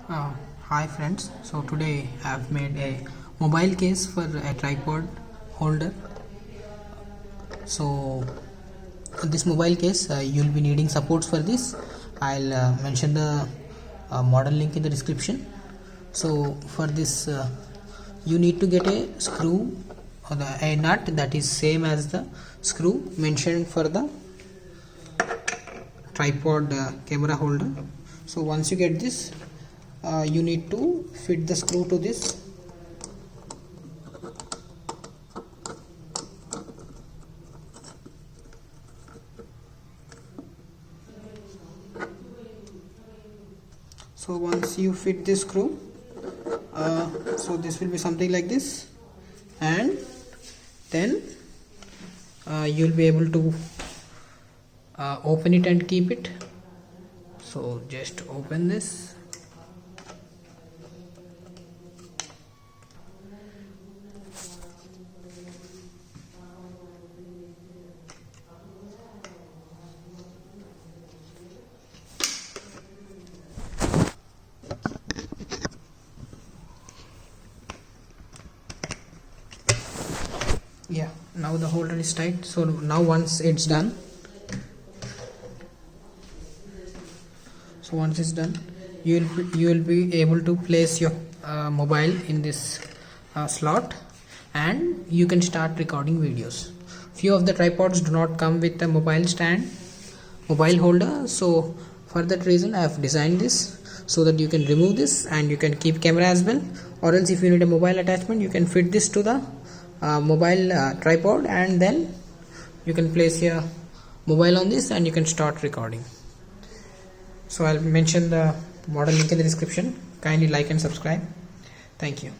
Uh, Hi friends, so today I have made a mobile case for a tripod holder. So this mobile case, you'll be needing supports for this. I'll mention the model link in the description. So for this you need to get a screw or a nut that is same as the screw mentioned for the tripod camera holder. So once you get this, you need to fit the screw to this. So once you fit this screw, so this will be something like this, and then you'll be able to open it and keep it. So just open this. Yeah, now the holder is tight. So now once it's done, you will be able to place your mobile in this slot, and you can start recording videos. Few of the tripods do not come with a mobile holder, so for that reason I have designed this so that you can remove this and you can keep camera as well, or else if you need a mobile attachment, you can fit this to the mobile tripod, and then you can place your mobile on this and you can start recording. So I'll mention the model link in the description. Kindly like and subscribe. Thank you.